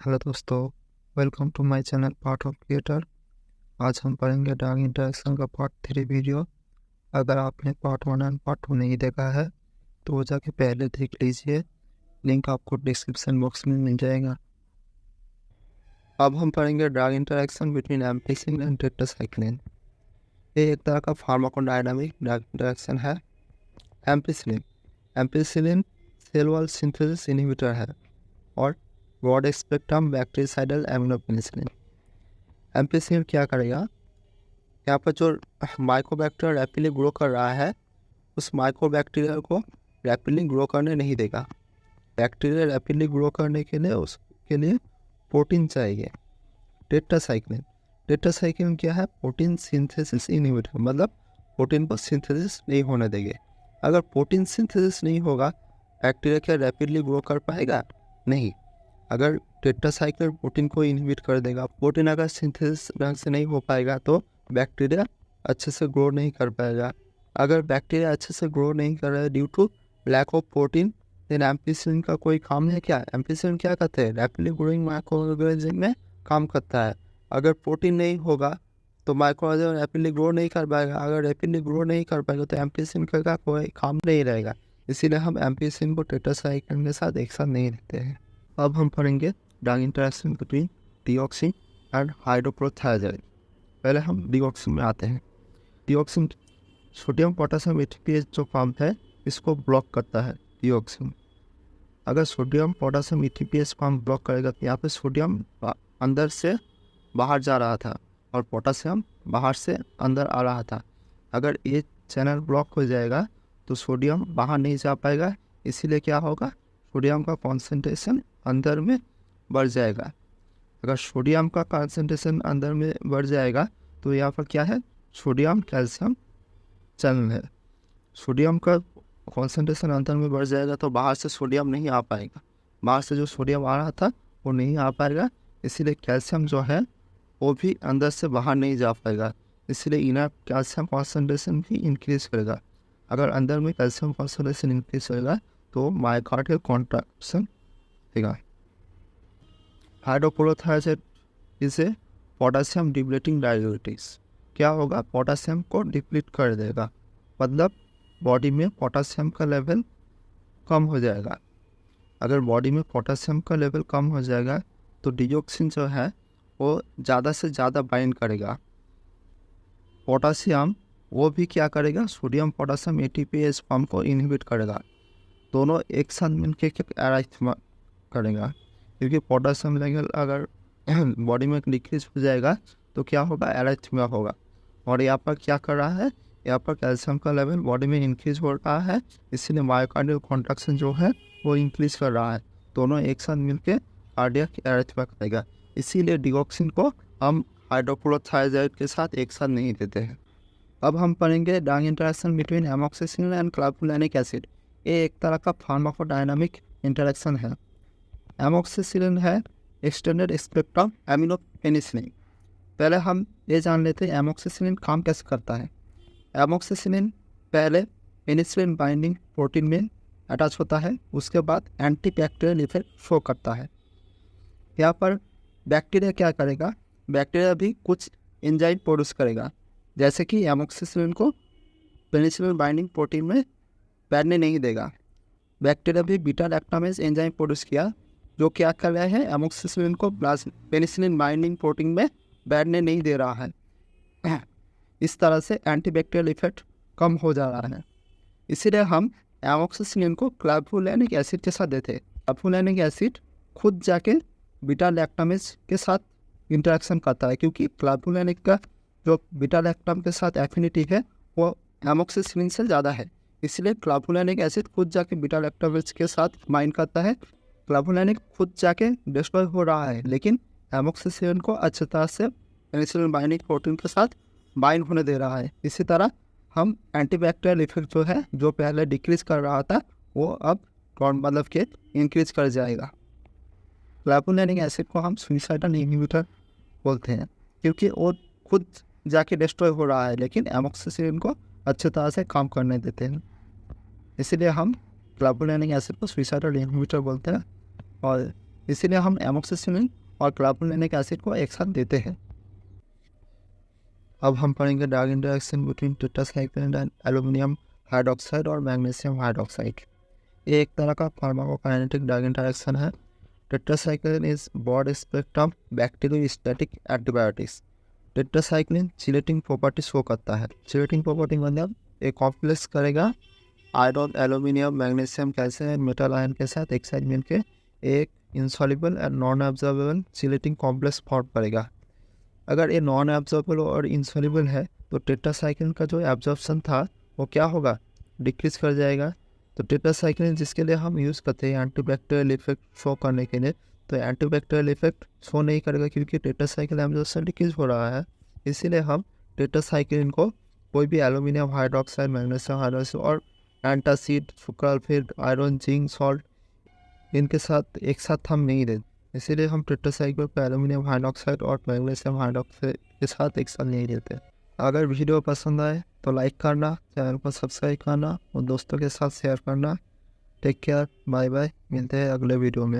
Hello दोस्तों, welcome to my channel part of creator. आज हम पढ़ेंगे ड्रग इंटरेक्शन का पार्ट 3 वीडियो। अगर आपने पार्ट 1 एंड पार्ट 2 नहीं देखा है तो वो जाके पहले देख लीजिए, लिंक आपको डिस्क्रिप्शन बॉक्स में मिल जाएगा। अब हम पढ़ेंगे drug interaction between ampicillin and tetracycline. ये एक तरह का फार्माकोडायनामिक ड्रग इंटरेक्शन है। Ampicillin cell wall synthesis inhibitor है और broad spectrum bactericidal aminopenicillin. Ampicillin क्या करेगा, यहाँ पर जो माइकोबैक्टीरिया रैपिडली ग्रो कर रहा है उस माइकोबैक्टीरिया को रैपिडली ग्रो करने नहीं देगा। बैक्टीरिया रैपिडली ग्रो करने के लिए उसके लिए प्रोटीन चाहिए। टेट्रासाइक्लिन क्या है, प्रोटीन सिंथेसिस इनहिबिटर, मतलब प्रोटीन को सिंथेसिस नहीं होने देंगे। अगर प्रोटीन सिंथेसिस नहीं होगा बैक्टीरिया क्या रैपिडली ग्रो कर पाएगा? नहीं। अगर टेट्रासाइक्लिन प्रोटीन को इनहिबिट कर देगा, प्रोटीन अगर सिंथेसिस ढंग से नहीं हो पाएगा तो बैक्टीरिया अच्छे से ग्रो नहीं कर पाएगा। अगर बैक्टीरिया अच्छे से ग्रो नहीं कर रहा है due to lack of protein, then ampicillin का कोई काम है क्या? एम्पिसिलिन क्या करते हैं, रैपिडली ग्रोइंग माइक्रोऑर्गेनिज्म में काम करता है। अगर प्रोटीन नहीं होगा तो माइक्रोऑर्गेनिज्म रैपिडली ग्रो नहीं कर पाएगा। अगर रैपिडली ग्रो नहीं कर पाएगा तो एम्पिसिलिन का कोई काम नहीं रहेगा। इसीलिए हम एम्पिसिलिन को टेट्रासाइक्लिन के साथ एक साथ नहीं लेते हैं। अब हम पढ़ेंगे drug interaction between digoxin and hydrochlorothiazide. पहले हम डिऑक्सिन में आते हैं। डिऑक्सिन सोडियम पोटेशियम एटीपीएस जो पंप है इसको ब्लॉक करता है डिऑक्सिन। अगर sodium potassium ATPase pump block करेगा तो यहाँ पे सोडियम अंदर से बाहर जा रहा था और पोटेशियम बाहर से अंदर आ रहा था। अगर ये चैनल ब्लॉक हो जाएगा तो सोडियम बाहर नहीं जा पाएगा, इसीलिए क्या होगा, सोडियम का कॉन्सेंट्रेशन अंदर में बढ़ जाएगा। अगर सोडियम का कॉन्सेंट्रेशन अंदर में बढ़ जाएगा तो यहाँ पर क्या है, सोडियम कैल्शियम चैनल है। सोडियम का कॉन्सेंट्रेशन अंदर में बढ़ जाएगा तो बाहर से सोडियम नहीं आ पाएगा, बाहर से जो सोडियम आ रहा था वो नहीं आ पाएगा, इसीलिए कैल्शियम जो है वो भी अंदर से बाहर नहीं जा पाएगा। इसलिए इनर कैल्शियम कॉन्सेंट्रेशन भी इंक्रीज करेगा। अगर अंदर में कैल्शियम कॉन्सेंट्रेशन इंक्रीज होगा तो मायोकार्डियल कॉन्ट्रैक्शन देगा। हाइड्रोक्लोरोथियाज़ाइड इसे पोटेशियम डिप्लीटिंग डाययूरेटिक्स। क्या होगा, पोटेशियम को डिप्लीट कर देगा, मतलब बॉडी में पोटेशियम का लेवल कम हो जाएगा। अगर बॉडी में पोटेशियम का लेवल कम हो जाएगा तो डिऑक्सिन जो है वो ज़्यादा से ज़्यादा बाइंड करेगा। पोटेशियम वो भी क्या करेगा, सोडियम पोटेशियम एटीपीएस पंप को इनहिबिट करेगा। दोनों एक साथ मिलकर एराइथमा करेगा, क्योंकि पोटेशियम लेवल अगर बॉडी में डिक्रीज हो जाएगा तो क्या होगा, एराइथमिया होगा। और यहाँ पर क्या कर रहा है, यहाँ पर कैल्शियम का लेवल बॉडी में इंक्रीज हो रहा है, इसीलिए मायोकार्डियल कॉन्ट्रैक्शन जो है वो इंक्रीज कर रहा है। दोनों एक साथ मिलकर कार्डियक एराइथमिया करेगा। इसीलिए डिऑक्सिन को हम हाइड्रोक्लोरोथियाज़ाइड के साथ एक साथ नहीं देते हैं। अब हम पढ़ेंगे drug interaction between amoxicillin and clavulanic acid. ये एक तरह का फार्माकोडायनामिक इंटरेक्शन है। एमोक्सिसिलिन है एक्सटेंडेड स्पेक्ट्रम एमिनोपेनिसिलिन। पहले हम ये जान लेते हैं एमोक्सिसिलिन काम कैसे करता है। एमोक्सिसिलिन पहले पेनिसिलिन बाइंडिंग प्रोटीन में अटैच होता है, उसके बाद एंटीबैक्टीरियल इफेक्ट शो करता है। यहाँ पर बैक्टीरिया क्या करेगा, बैक्टीरिया भी कुछ एंजाइम प्रोड्यूस करेगा, जैसे कि एमोक्सिसिलिन को पेनिसिलिन बाइंडिंग प्रोटीन में बैठने नहीं देगा। बैक्टीरिया भी बीटा लैक्टामेज एंजाइम प्रोड्यूस किया जो क्या कर रहा है, एमोक्सिसिलिन को पेनिसिलिन बाइंडिंग प्रोटीन में बैठने नहीं दे रहा है। इस तरह से एंटीबैक्टीरियल इफेक्ट कम हो जा रहा है। इसीलिए हम एमोक्सिसिलिन को क्लावुलानिक एसिड के साथ देते हैं। क्लावुलानिक एसिड खुद जाके बीटा लैक्टामेज के साथ इंटरेक्शन करता है, क्योंकि क्लावुलानिक का जो बीटा लैक्टम के साथ एफिनिटी है वो एमोक्सिसिलिन से ज़्यादा है। इसलिए क्लावुलानिक एसिड खुद जाके बीटा लैक्टामेज के साथ बाइंड करता है। क्लावुलानिक खुद जाके डिस्ट्रॉय हो रहा है, लेकिन एमोक्सिसिलिन को अच्छी तरह से पेनिसिलिन बाइंडिंग प्रोटीन के साथ बाइंड होने दे रहा है। इसी तरह हम एंटीबैक्टीरियल इफेक्ट जो है, जो पहले डिक्रीज कर रहा था, वो अब मतलब के इंक्रीज कर जाएगा। क्लावुलानिक एसिड को हम सुइसाइडल इनहिबिटर बोलते हैं, क्योंकि वो खुद जाके डिस्ट्रॉय हो रहा है, लेकिन एमोक्सिसिलिन को अच्छी तरह से काम करने देते हैं। इसीलिए हम क्लावुलानिक एसिड को सुइसाइडल इनहिबिटर बोलते हैं। और इसीलिए हम एमोक्सिसिलिन और क्लावुलिनिक एसिड को एक साथ देते हैं। अब हम पढ़ेंगे drug interaction between tetracycline and aluminium hydroxide और मैग्नीशियम हाइड्रोक्साइड। ये एक तरह का फार्माकोकाइनेटिक ड्रग इंटरेक्शन है। Tetracycline is broad spectrum bacteriostatic antibiotics. Tetracycline chelating property show करता है। चिलेटिंग प्रॉपर्टी मतलब एक कॉम्प्लेक्स करेगा iron, aluminium, magnesium, calcium, metal ion के साथ एक साइड मिलकर एक insoluble and non absorbable chelating complex form करेगा। अगर ये नॉन एब्जॉर्बेबल और इंसॉल्युबल है तो टेट्रासाइक्लिन का जो एब्जॉर्प्शन था वो क्या होगा, डिक्रीज कर जाएगा। तो टेट्रासाइक्लिन जिसके लिए हम यूज़ करते हैं एंटीबैक्टीरियल इफेक्ट शो करने के लिए, तो एंटीबैक्टीरियल इफेक्ट शो नहीं करेगा क्योंकि टेट्रासाइक्लिन एब्जॉर्प्शन डिक्रीज हो रहा है। इसीलिए हम टेट्रासाइक्लिन को कोई भी एल्यूमिनियम हाइड्रोक्साइड, मैग्नीशियम हाइड्रोक्साइड और antacid, sucralfate, iron, zinc, salt इनके साथ एक साथ हम नहीं देते। इसीलिए हम टेट्रासाइक्लिन को एल्यूमिनियम हाइड्रोक्साइड और मैग्नीशियम हाइड्रोक्साइड के साथ एक साथ नहीं देते। अगर वीडियो पसंद आए तो लाइक करना, चैनल को सब्सक्राइब करना और दोस्तों के साथ शेयर करना। टेक केयर, बाय बाय, मिलते हैं अगले वीडियो में।